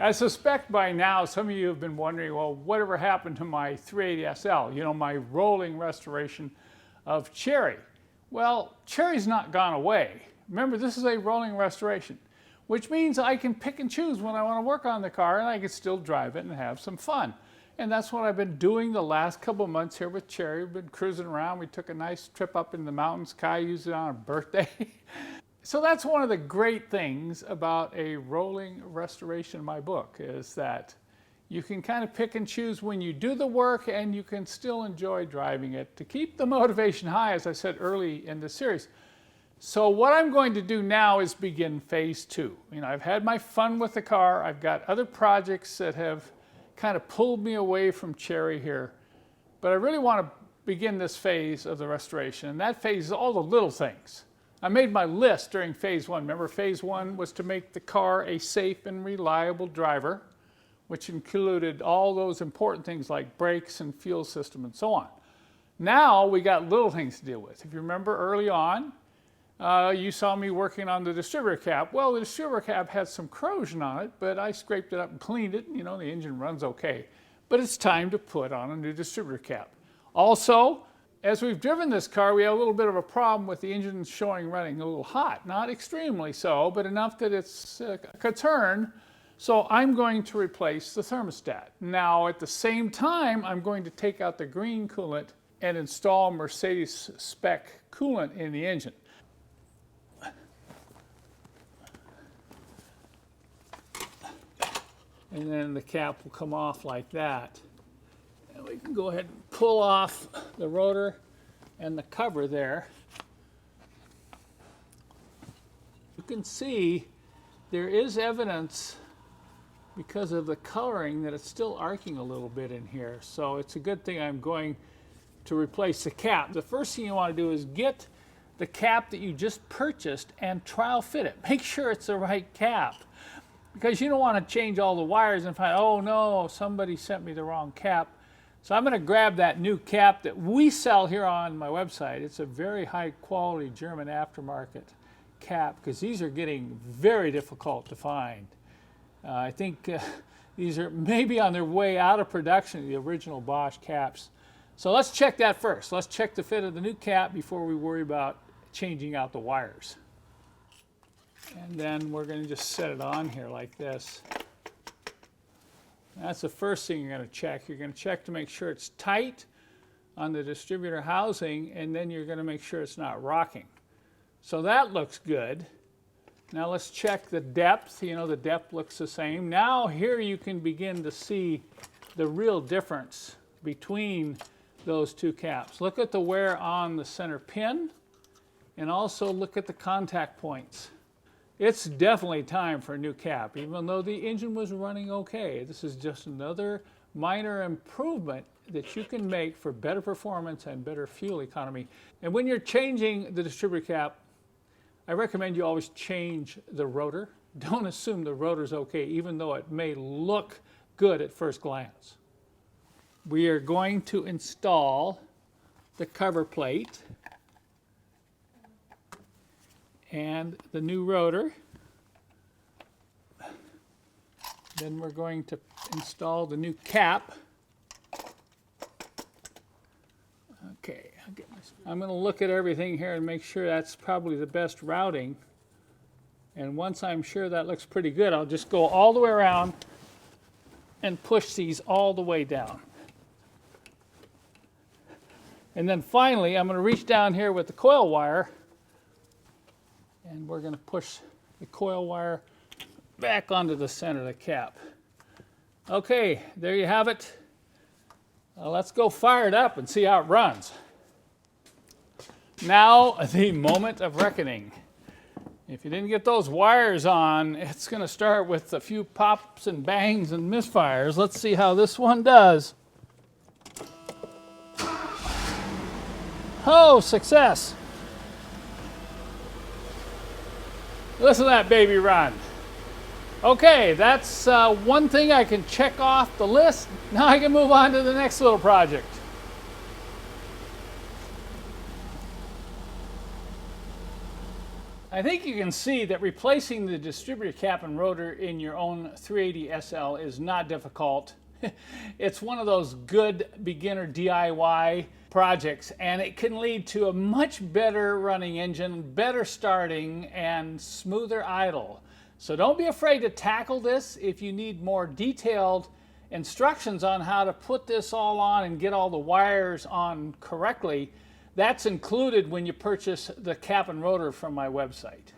I suspect by now some of you have been wondering, well, whatever happened to my 380SL, you know, my rolling restoration of Cherry? Well, Cherry's not gone away. Remember, this is a rolling restoration, which means I can pick and choose when I want to work on the car and I can still drive it and have some fun. And that's what I've been doing the last couple of months here with Cherry. We've been cruising around. We took a nice trip up in the mountains. Kai used it on her birthday. So that's one of the great things about a rolling restoration in my book, is that you can kind of pick and choose when you do the work, and you can still enjoy driving it to keep the motivation high, as I said early in the series. So what I'm going to do now is begin phase 2. You know, I've had my fun with the car. I've got other projects that have kind of pulled me away from Cherry here, but I really want to begin this phase of the restoration, and that phase is all the little things. I made my list during phase 1. Remember, phase 1 was to make the car a safe and reliable driver, which included all those important things like brakes and fuel system and so on. Now we got little things to deal with. If you remember early on, you saw me working on the distributor cap. Well, the distributor cap had some corrosion on it, but I scraped it up and cleaned it, and you know, the engine runs okay. But it's time to put on a new distributor cap. Also, as we've driven this car, we have a little bit of a problem with the engine showing running a little hot. Not extremely so, but enough that it's a concern. So I'm going to replace the thermostat. Now, at the same time, I'm going to take out the green coolant and install Mercedes spec coolant in the engine. And then the cap will come off like that. And we can go ahead and pull off the rotor and the cover there. You can see there is evidence, because of the coloring, that it's still arcing a little bit in here. So it's a good thing I'm going to replace the cap. The first thing you want to do is get the cap that you just purchased and trial fit it. Make sure it's the right cap, because you don't want to change all the wires and find, oh no, somebody sent me the wrong cap. So I'm going to grab that new cap that we sell here on my website. It's a very high quality German aftermarket cap, because these are getting very difficult to find. I think these are maybe on their way out of production, the original Bosch caps. So let's check that first. Let's check the fit of the new cap before we worry about changing out the wires. And then we're going to just set it on here like this. That's the first thing you're going to check. You're going to check to make sure it's tight on the distributor housing, and then you're going to make sure it's not rocking. So that looks good. Now let's check the depth. You know, the depth looks the same. Now here you can begin to see the real difference between those two caps. Look at the wear on the center pin, and also look at the contact points. It's definitely time for a new cap, even though the engine was running okay. This is just another minor improvement that you can make for better performance and better fuel economy. And when you're changing the distributor cap, I recommend you always change the rotor. Don't assume the rotor's okay, even though it may look good at first glance. We are going to install the cover plate and the new rotor. Then we're going to install the new cap. Okay, I'm going to look at everything here and make sure that's probably the best routing. And once I'm sure that looks pretty good, I'll just go all the way around and push these all the way down. And then finally, I'm going to reach down here with the coil wire, and we're going to push the coil wire back onto the center of the cap. Okay, there you have it. Let's go fire it up and see how it runs. Now, the moment of reckoning. If you didn't get those wires on, it's going to start with a few pops and bangs and misfires. Let's see how this one does. Oh, success. Listen to that baby run. Okay, that's one thing I can check off the list. Now I can move on to the next little project. I think you can see that replacing the distributor cap and rotor in your own 380 SL is not difficult. It's one of those good beginner DIY projects, and it can lead to a much better running engine, better starting, and smoother idle. So don't be afraid to tackle this. If you need more detailed instructions on how to put this all on and get all the wires on correctly, that's included when you purchase the cap and rotor from my website.